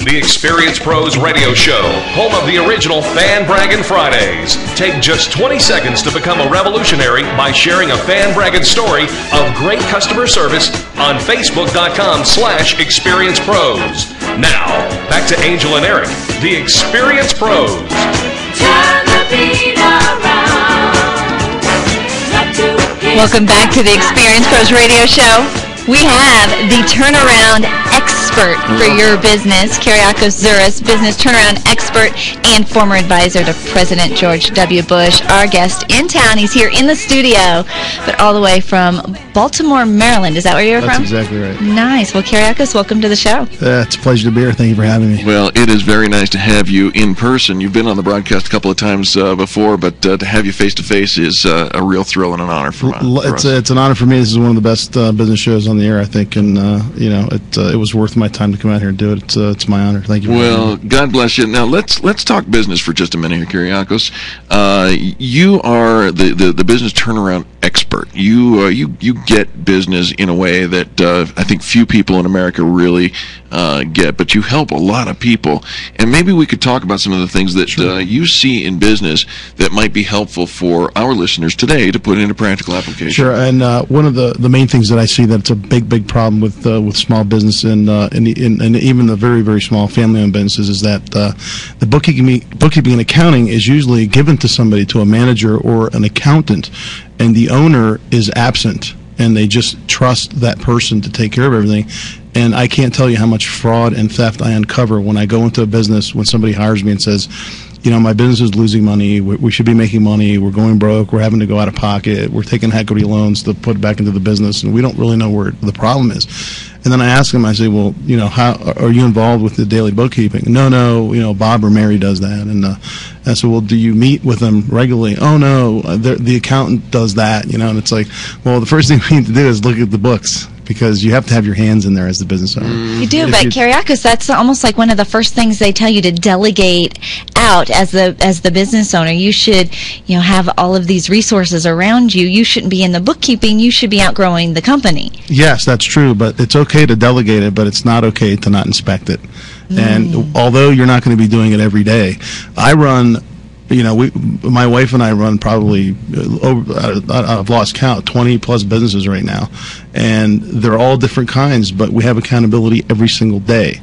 The Experience Pros Radio Show, home of the original Fan Braggin' Fridays. Take just 20 seconds to become a revolutionary by sharing a fan bragging story of great customer service on Facebook.com/ExperiencePros. Now, back to Angel and Eric, the Experience Pros. Turn the beat around. Welcome back to the Experience Pros Radio Show. We have the turnaround expert for your business, Kereakos Zuras, business turnaround expert and former advisor to President George W. Bush. Our guest in town. He's here in the studio, but all the way from Baltimore, Maryland. Is that where you're from? That's exactly right. Nice. Well, Kereakos, welcome to the show. It's a pleasure to be here. Thank you for having me. Well, it is very nice to have you in person. You've been on the broadcast a couple of times before, but to have you face-to-face is a real thrill and an honor for us. It's an honor for me. This is one of the best business shows on the air, I think, and it was worth my time to come out here and do it. It's my honor. Thank you. Well, God bless you. Now let's talk business for just a minute here, Kereakos. You are the business turnaround expert. You get business in a way that I think few people in America really get, but you help a lot of people. And maybe we could talk about some of the things that you see in business that might be helpful for our listeners today to put into practical application. Sure. And one of the main things that I see that's a big problem with small business and even the very, very small family-owned businesses is that the bookkeeping and accounting is usually given to somebody, to a manager or an accountant, and the owner is absent, and they just trust that person to take care of everything. And I can't tell you how much fraud and theft I uncover when I go into a business, when somebody hires me and says, my business is losing money, we should be making money, we're going broke, we're having to go out of pocket, we're taking equity loans to put it back into the business, and we don't really know where the problem is. And then I ask them, I say, well, how are you involved with the daily bookkeeping? No, Bob or Mary does that. And I said, well, do you meet with them regularly? Oh, no, the accountant does that, and it's like, well, the first thing we need to do is look at the books, because you have to have your hands in there as the business owner. You do, but Kereakos, that's almost like one of the first things they tell you to delegate out as the business owner. You should, have all of these resources around you. You shouldn't be in the bookkeeping. You should be outgrowing the company. Yes, that's true, but it's okay to delegate it, but it's not okay to not inspect it. And although you're not going to be doing it every day, I run. My wife and I run probably, I've lost count, 20 plus businesses right now, and they're all different kinds, but we have accountability every single day.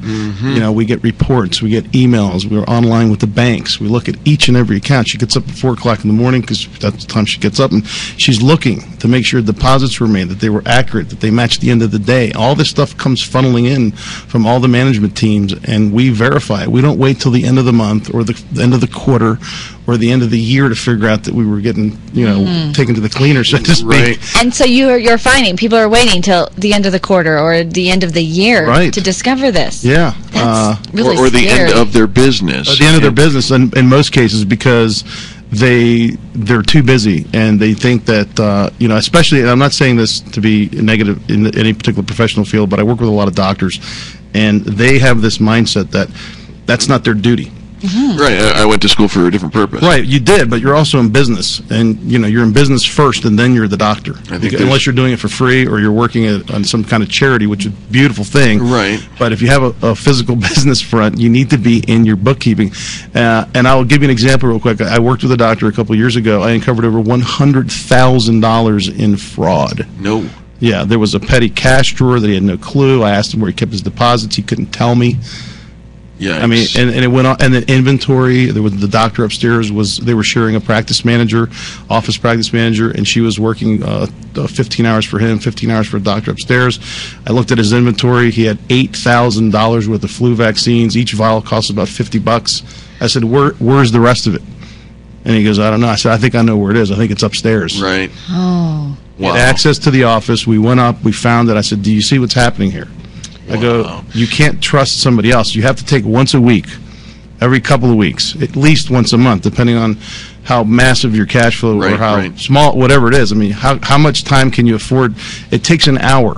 We get reports, we get emails, we're online with the banks, we look at each and every account. She gets up at 4 o'clock in the morning because that's the time she gets up, and she's looking to make sure deposits were made, that they were accurate, that they matched the end of the day. All this stuff comes funneling in from all the management teams, and we verify it. We don't wait till the end of the month or the end of the quarter or the end of the year to figure out that we were getting, taken to the cleaner, so to speak. Right. And so you're finding people are waiting till the end of the quarter or the end of the year to discover this. Yeah. That's really or the scary. end of their business. At the end of their business, in most cases, because they're too busy, and they think that especially, and I'm not saying this to be negative in any particular professional field, but I work with a lot of doctors, and they have this mindset that that's not their duty. Right. I went to school for a different purpose. Right, you did, but you're also in business, and you're in business first, and then you're the doctor. Unless you're doing it for free or you're working on some kind of charity, which is a beautiful thing. Right. But if you have a physical business front, you need to be in your bookkeeping. And I'll give you an example real quick. I worked with a doctor a couple of years ago. I uncovered over $100,000 in fraud. No. Yeah, there was a petty cash drawer that he had no clue. I asked him where he kept his deposits. He couldn't tell me. Yeah, I mean, and it went on, and then inventory. There was the doctor upstairs they were sharing a practice manager, office practice manager, and she was working 15 hours for him, 15 hours for the doctor upstairs. I looked at his inventory. He had $8,000 worth of flu vaccines. Each vial cost about $50. I said, "Where's the rest of it?" And he goes, "I don't know." I said, "I think I know where it is. I think it's upstairs." Right. Oh. Wow. Had access to the office. We went up. We found it. I said, "Do you see what's happening here?" I go, you can't trust somebody else. You have to take once a week, every couple of weeks, at least once a month, depending on how massive your cash flow or how small, whatever it is. I mean, how much time can you afford? It takes an hour.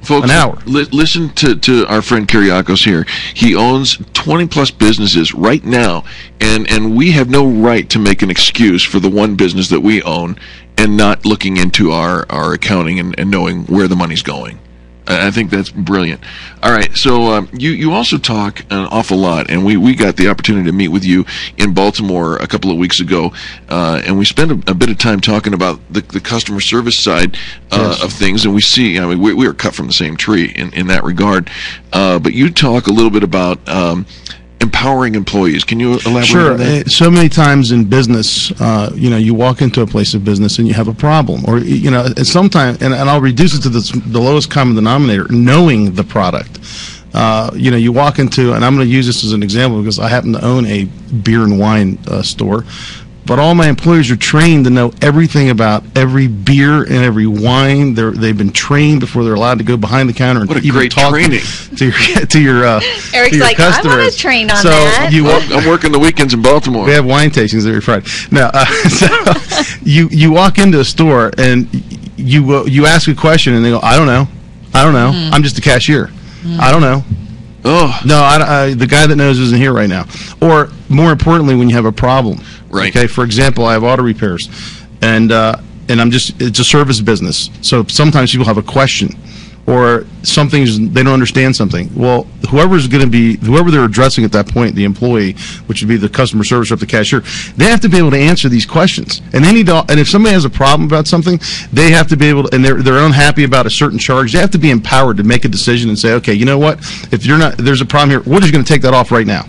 Folks, an hour. Listen to our friend Kereakos here. He owns 20-plus businesses right now, and we have no right to make an excuse for the one business that we own and not looking into our accounting and knowing where the money's going. I think that's brilliant. All right, so you also talk an awful lot, and we got the opportunity to meet with you in Baltimore a couple of weeks ago, and we spent a bit of time talking about the customer service side of things, and we see, I mean, we are cut from the same tree in that regard, but you talk a little bit about empowering employees. Can you elaborate on that? So many times in business, you walk into a place of business and you have a problem, or sometimes, and I'll reduce it to the lowest common denominator: knowing the product. You walk into, and I'm going to use this as an example because I happen to own a beer and wine store. But all my employees are trained to know everything about every beer and every wine. They've been trained before they're allowed to go behind the counter and even talk to your Eric's like, customers. I want to train on that. I'm working the weekends in Baltimore. We have wine tastings every Friday. Now, so you walk into a store and you ask a question and they go, I don't know. I'm just a cashier. I don't know. Oh no! The guy that knows isn't here right now. Or more importantly, when you have a problem, right? Okay. For example, I have auto repairs, and it's a service business. So sometimes people have a question, or they don't understand something. Well, whoever they're addressing at that point, the employee, which would be the customer service rep, the cashier, they have to be able to answer these questions. And they need to. And if somebody has a problem about something, they have to be able to. And they're unhappy about a certain charge. They have to be empowered to make a decision and say, okay, you know what? If there's a problem here, we're just going to take that off right now.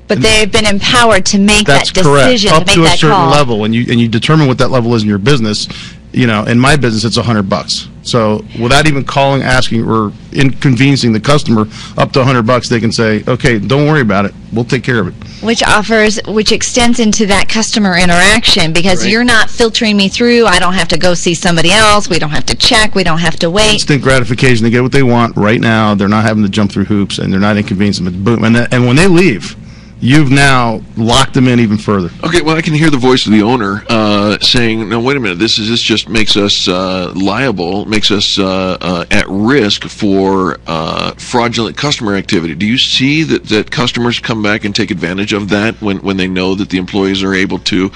But they've been empowered to make that decision, correct. Up to make to that a certain call. level, and you determine what that level is in your business. In my business, it's $100. So without even calling, asking, or inconveniencing the customer, up to $100, they can say, okay, don't worry about it. We'll take care of it. Which extends into that customer interaction, because you're not filtering me through. I don't have to go see somebody else. We don't have to check. We don't have to wait. Instant gratification. They get what they want right now. They're not having to jump through hoops, and they're not inconveniencing them. Boom. And when they leave, you've now locked them in even further. Okay, well, I can hear the voice of the owner saying, no, wait a minute, this just makes us liable, makes us at risk for fraudulent customer activity. Do you see that customers come back and take advantage of that when they know that the employees are able to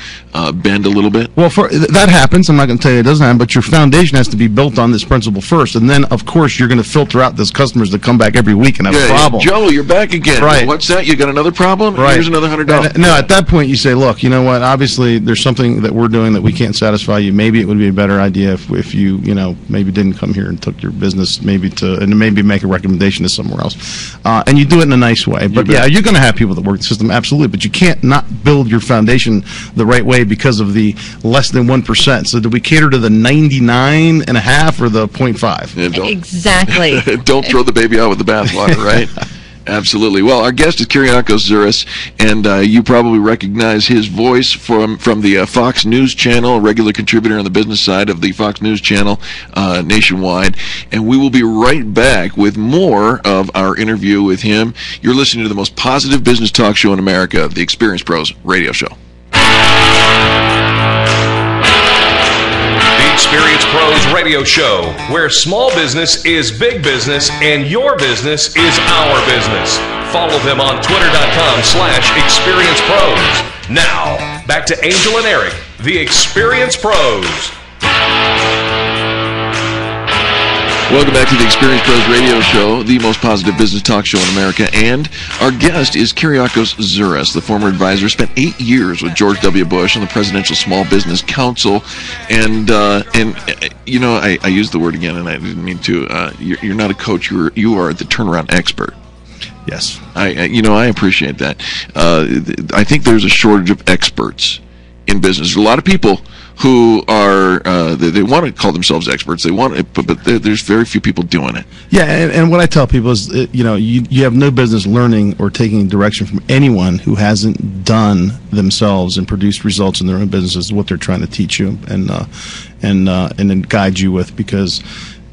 bend a little bit? Well, that happens. I'm not going to tell you it doesn't happen, but your foundation has to be built on this principle first. And then, of course, you're going to filter out those customers that come back every week and have a problem. Joe, you're back again. Right. What's that? You got another problem? Right. Here's another $100. No, at that point you say, look, you know what? Obviously, there's something that we're doing that we can't satisfy you. Maybe it would be a better idea if you maybe didn't come here and took your business maybe make a recommendation to somewhere else, and you do it in a nice way. But you're going to have people that work the system, absolutely. But you can't not build your foundation the right way because of the less than 1%. So do we cater to the 99.5 or the 0.5? Yeah, exactly. Don't throw the baby out with the bathwater, right? Absolutely. Well, our guest is Kereakos Zuras, and you probably recognize his voice from the Fox News Channel, a regular contributor on the business side of the Fox News Channel nationwide. And we will be right back with more of our interview with him. You're listening to the most positive business talk show in America, the Experience Pros Radio Show. Experience Pros Radio Show, where small business is big business and your business is our business. Follow them on twitter.com/experiencepros. Now, back to Angel and Eric, the Experience Pros. Welcome back to the Experience Pros Radio Show, the most positive business talk show in America. And our guest is Kereakos Zuras, the former advisor, spent 8 years with George W. Bush on the Presidential Small Business Council. And I used the word again, and I didn't mean to. You're not a coach. You are the turnaround expert. Yes. I appreciate that. I think there's a shortage of experts in business. There's a lot of people who are they want to call themselves experts. They want it, but there's very few people doing it. Yeah, and what I tell people is, you have no business learning or taking direction from anyone who hasn't done themselves and produced results in their own businesses. What they're trying to teach you and then guide you with, because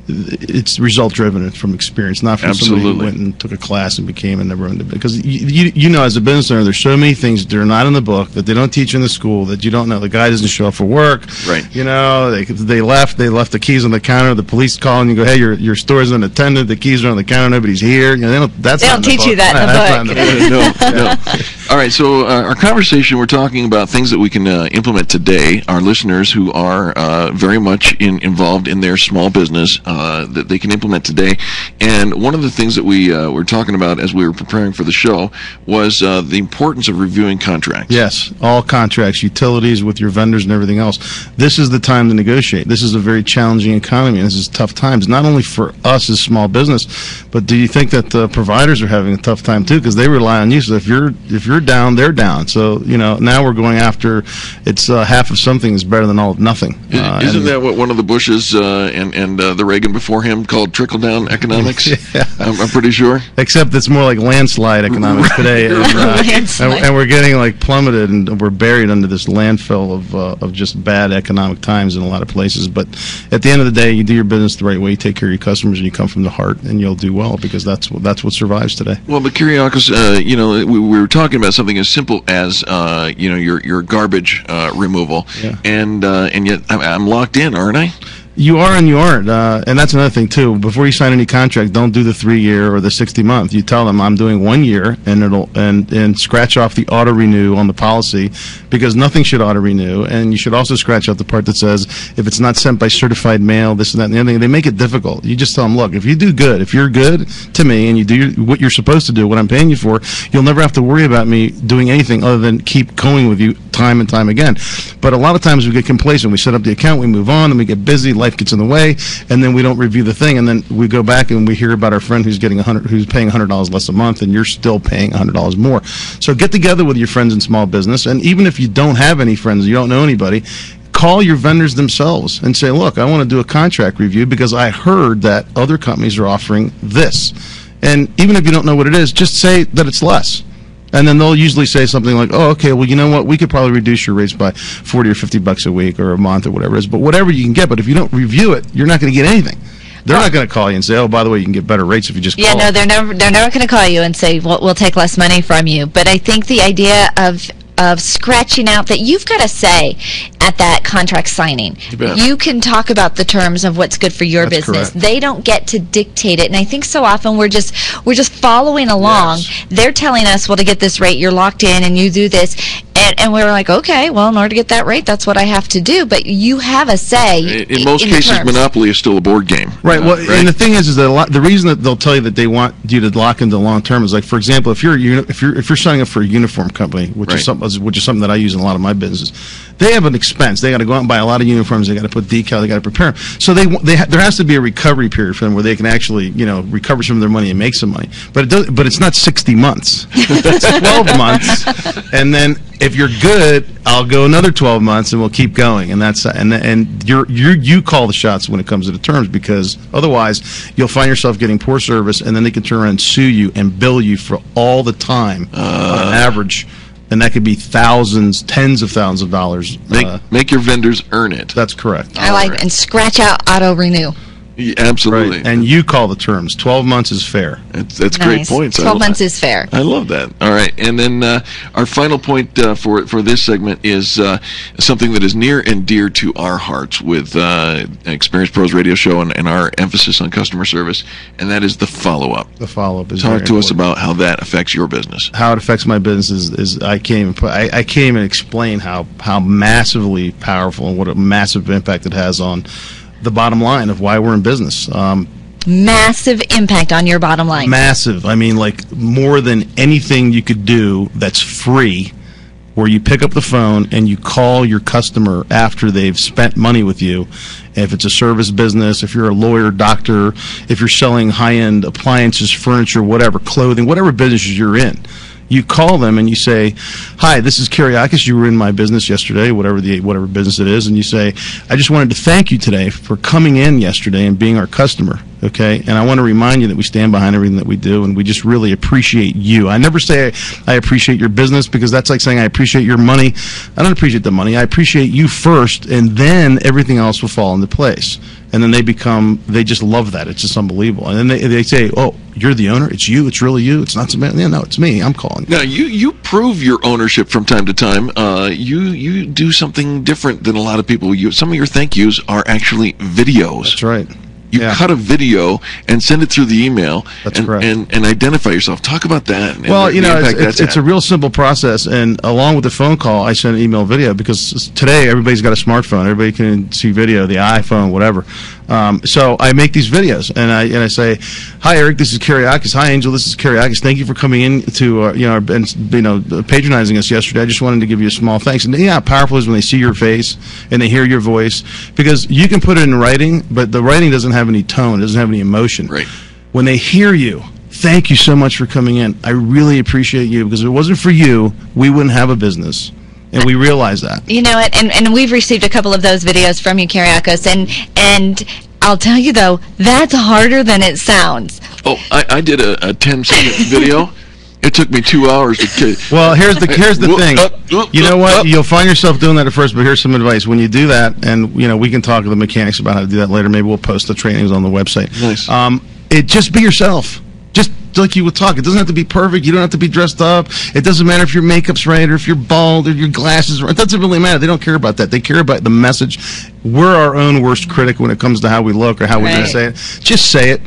it's result driven. It's from experience, not from somebody who went and took a class and became and never owned it. Because as a business owner, there's so many things that are not in the book, that they don't teach in the school, that you don't know. The guy doesn't show up for work. Right. They left the keys on the counter. The police call and you go, hey, your store's unattended. The keys are on the counter. Nobody's here. They don't teach you that in the book. No. All right, so our conversation, we're talking about things that we can implement today. Our listeners who are very much involved in their small business that they can implement today. And one of the things that we were talking about as we were preparing for the show was the importance of reviewing contracts. Yes, all contracts, utilities with your vendors and everything else. This is the time to negotiate. This is a very challenging economy, and this is tough times, not only for us as small business, but do you think that the providers are having a tough time too? Because they rely on you. So if you're down, they're down. So now we're going after it's half of something is better than all of nothing. Isn't that what one of the Bushes and the Reagan before him called trickle down economics? Yeah. I'm pretty sure. Except it's more like landslide economics today, and we're getting like plummeted, and we're buried under this landfill of just bad economic times in a lot of places. But at the end of the day, you do your business the right way, you take care of your customers, and you come from the heart, and you'll do well, because that's what survives today. Well, but Kereakos, we were talking about something as simple as your garbage removal, Yeah. and yet I'm locked in, aren't I? You are and you aren't, and that's another thing too. Before you sign any contract, don't do the 3-year or the 60-month. You tell them I'm doing 1 year, and and scratch off the auto renew on the policy, because nothing should auto renew. And you should also scratch out the part that says if it's not sent by certified mail, this and that and the other thing. They make it difficult. You just tell them, look, if you do good, if you're good to me, and you do what you're supposed to do, what I'm paying you for, you'll never have to worry about me doing anything other than keep going with you time and time again. But a lot of times we get complacent. We set up the account, we move on, and we get busy. Life gets in the way, and then we don't review the thing, and then we go back and we hear about our friend who's paying $100 less a month, and you're still paying $100 more. So get together with your friends in small business, and even if you don't have any friends, you don't know anybody, call your vendors themselves and say, look, I want to do a contract review because I heard that other companies are offering this. And even if you don't know what it is, just say that it's less. And then they'll usually say something like, oh, okay, well, you know what? We could probably reduce your rates by $40 or $50 a week or a month or whatever it is. But whatever you can get. But if you don't review it, you're not going to get anything. They're not going to call you and say, oh, by the way, you can get better rates if you just call. Yeah, no, they're never going to call you and say, well, we'll take less money from you. But I think the idea of scratching out that you've got to say at that contract signing. You can talk about the terms of what's good for your That's business. correct. They don't get to dictate it. And I think so often we're just following along. Yes. They're telling us, well, to get this rate, you're locked in and you do this. And we're like, okay, well, in order to get that rate, that's what I have to do. But you have a say. In most the cases, terms. Monopoly is still a board game. Right. Well, right? and the thing is that the reason that they'll tell you that they want you to lock into long term is, like, for example, if you're signing up for a uniform company, which is something that I use in a lot of my businesses, they have an expense. They got to go out and buy a lot of uniforms. They got to put decal. They got to prepare them. So there has to be a recovery period for them where they can actually recover some of their money and make some money. But it's not 60 months. It's 12 months, and then if you're good, I'll go another 12 months, and we'll keep going. And you call the shots when it comes to the terms, because otherwise you'll find yourself getting poor service, and then they can turn around and sue you and bill you for all the time on average. And that could be thousands, tens of thousands of dollars. Make your vendors earn it. That's correct. I like, and scratch out auto renew. Yeah, absolutely. Right. And you call the terms. 12 months is fair. That's great points. 12 months is fair. I love that. All right. And then our final point for this segment is something that is near and dear to our hearts with Experience Pros Radio Show and our emphasis on customer service, and that is the follow-up. The follow-up is Talk very to us important. about how that affects your business. How it affects my business is I can't even explain how massively powerful and what a massive impact it has on the bottom line of why we're in business. Massive impact on your bottom line. Massive. I mean, like, more than anything you could do that's free, where you pick up the phone and you call your customer after they've spent money with you. If it's a service business, if you're a lawyer, doctor, if you're selling high-end appliances, furniture, whatever, clothing, whatever business you're in, you call them and you say, hi, this is Kereakos. You were in my business yesterday, whatever business it is, and you say, I just wanted to thank you today for coming in yesterday and being our customer, okay? And I want to remind you that we stand behind everything that we do, and we just really appreciate you. I never say I appreciate your business, because that's like saying I appreciate your money. I don't appreciate the money. I appreciate you first, and then everything else will fall into place. And then they just love that. It's just unbelievable. And then they say, oh, you're the owner? It's you? It's really you? It's not somebody? Yeah, no, it's me. I'm calling. Now, you prove your ownership from time to time. You do something different than a lot of people. Some of your thank yous are actually videos. That's right. You cut a video and send it through the email. That's and, correct. and identify yourself. Talk about that. And Well, the you know, impact that's it's had. a real simple process, and along with the phone call, I send an email video because today everybody's got a smartphone. Everybody can see video, the iPhone, whatever. So I make these videos, and I say, "Hi, Eric. This is Kereakos. Hi, Angel. This is Kereakos. Thank you for coming in to and patronizing us yesterday. I just wanted to give you a small thanks." And how powerful it is when they see your face and they hear your voice, because you can put it in writing, but the writing doesn't have any tone, it doesn't have any emotion. Right. When they hear you, thank you so much for coming in. I really appreciate you, because if it wasn't for you, we wouldn't have a business. And we realize that. You know what? And we've received a couple of those videos from you, Kereakos, and I'll tell you though, that's harder than it sounds. Oh, I did a 10-second video. It took me 2 hours to. Well, here's the thing. You know what? You'll find yourself doing that at first, but here's some advice. When you do that, and we can talk to the mechanics about how to do that later. Maybe we'll post the trainings on the website. Nice. Just be yourself. Just like you would talk. It doesn't have to be perfect. You don't have to be dressed up. It doesn't matter if your makeup's right or if you're bald or your glasses are right. It doesn't really matter. They don't care about that. They care about the message. We're our own worst critic when it comes to how we look or how we're going to say it. Just say it.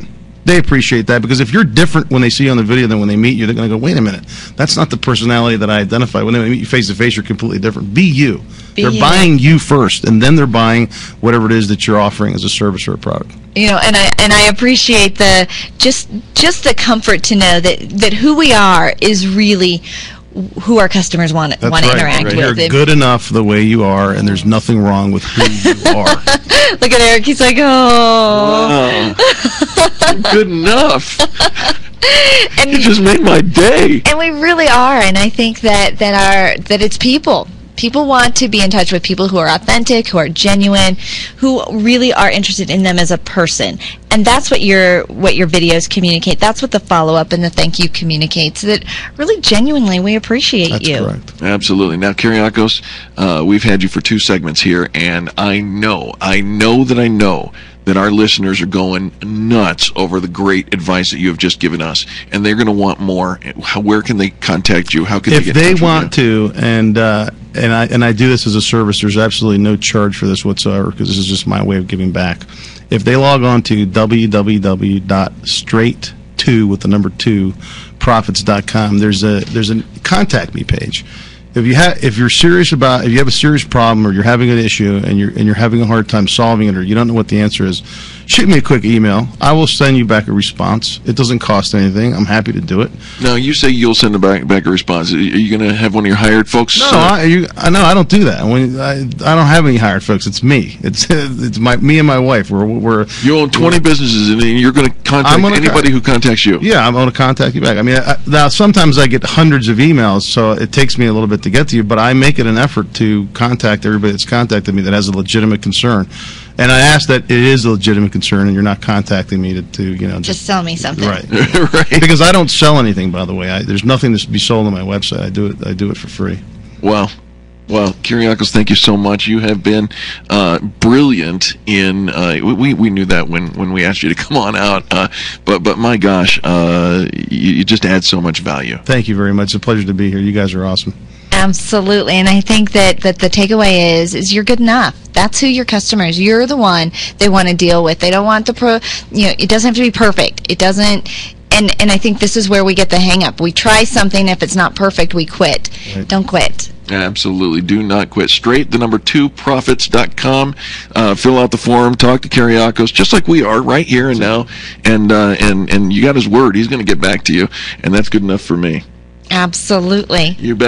They appreciate that, because if you're different when they see you on the video than when they meet you, they're going to go, wait a minute, that's not the personality that I identify. When they meet you face to face, you're completely different. Be you. They're buying you first, and then they're buying whatever it is that you're offering as a service or a product. You know, and I appreciate the just the comfort to know that who we are is really who our customers want to interact with. You're good enough the way you are, and there's nothing wrong with who you are. Look at Eric. He's like, oh. Wow. Good enough. And You just made my day. And we really are, and I think that it's people. People want to be in touch with people who are authentic, who are genuine, who really are interested in them as a person. And that's what your videos communicate. That's what the follow-up and the thank you communicates. That really genuinely we appreciate you. That's correct. Absolutely. Now, Kereakos, we've had you for 2 segments here, and I know that our listeners are going nuts over the great advice that you have just given us, and they're going to want more. Where can they contact you? How can they If get they in touch want with you? to, and I do this as a service, there's absolutely no charge for this whatsoever, because this is just my way of giving back. If they log on to www.straight2profits.com, there's a contact me page. If you're serious about, if you have a serious problem or you're having an issue and you're having a hard time solving it, or you don't know what the answer is, shoot me a quick email. I will send you back a response. It doesn't cost anything. I'm happy to do it. Now, you say you'll send back a response. Are you going to have one of your hired folks? No, I don't do that. I don't have any hired folks. It's me. It's me and my wife. You own 20 businesses, and you're going to contact anybody who contacts you. Yeah, I'm going to contact you back. I mean, now sometimes I get hundreds of emails, so it takes me a little bit to get to you, but I make it an effort to contact everybody that's contacted me that has a legitimate concern. And I ask that it is a legitimate concern, and you're not contacting me to just sell me something. Right. Right. Because I don't sell anything, by the way. There's nothing to be sold on my website. I do it for free. Well, Kereakos, thank you so much. You have been brilliant in. We knew that when we asked you to come on out. But my gosh, you just add so much value. Thank you very much. It's a pleasure to be here. You guys are awesome. Absolutely, and I think that the takeaway is you're good enough. That's who your customers. You're the one they want to deal with. They don't want it doesn't have to be perfect. It doesn't. And I think this is where we get the hang up. We try something. If it's not perfect, we quit. Right. Don't quit. Absolutely. Do not quit. Straight, 2profits.com. Fill out the form. Talk to Kereakos, just like we are right here and now. And you got his word. He's going to get back to you, and that's good enough for me. Absolutely. You bet.